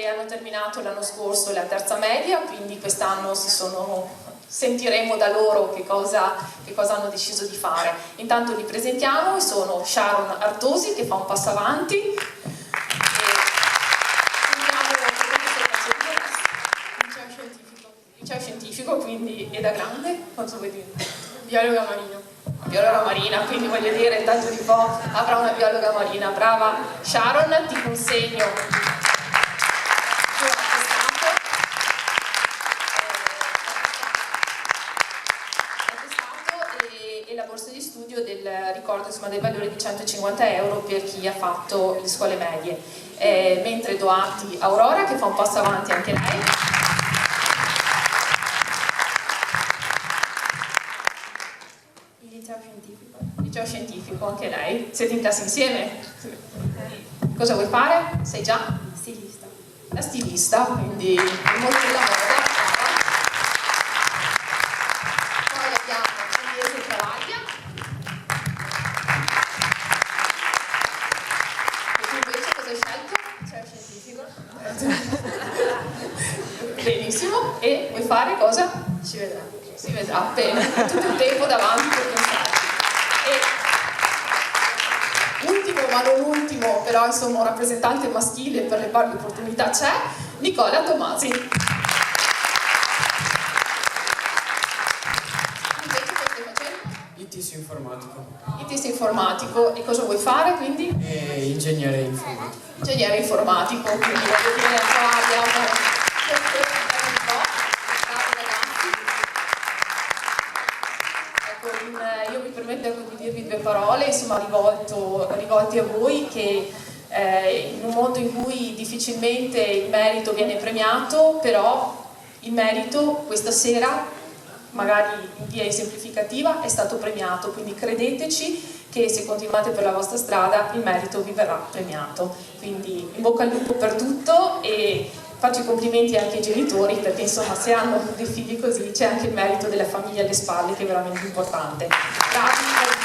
hanno terminato l'anno scorso la terza media, quindi quest'anno sentiremo da loro che cosa hanno deciso di fare. Intanto li presentiamo, e sono Sharon Artosi che fa un passo avanti, liceo scientifico, quindi è da grande, quanto vuoi dire? Biologa marina. Biologa marina, quindi voglio dire, tanto di po' avrà una biologa marina. Brava Sharon, ti consegno e la borsa di studio del ricordo, insomma, del valore di 150 euro per chi ha fatto le scuole medie. Mentre do atti a Aurora che fa un passo avanti anche lei. Liceo scientifico, anche lei. Siete in classe insieme? Cosa vuoi fare? Sei già? Stilista. La stilista, quindi il mondo della moda. Poi abbiamo Inese Travaglia, e tu invece cosa hai scelto? Liceo scientifico. Benissimo. E vuoi fare cosa? Ci vedrà. Si vedrà, bene, tutto il tempo davanti per pensare. E ultimo, ma non ultimo, però insomma un rappresentante maschile per le pari opportunità c'è, Nicola Tomasi. Invece cosa stai facendo? ITS informatico. ITS informatico, e cosa vuoi fare quindi? Ingegnere informatico. Ingegnere informatico, quindi voglio dire, qua abbiamo... Io mi permetto di dirvi due parole, insomma, rivolte a voi, che in un mondo in cui difficilmente il merito viene premiato, però il merito questa sera, magari in via esemplificativa, è stato premiato, quindi credeteci che se continuate per la vostra strada il merito vi verrà premiato. Quindi in bocca al lupo per tutto, e faccio i complimenti anche ai genitori, perché insomma se hanno dei figli così c'è anche il merito della famiglia alle spalle, che è veramente importante. Bravi.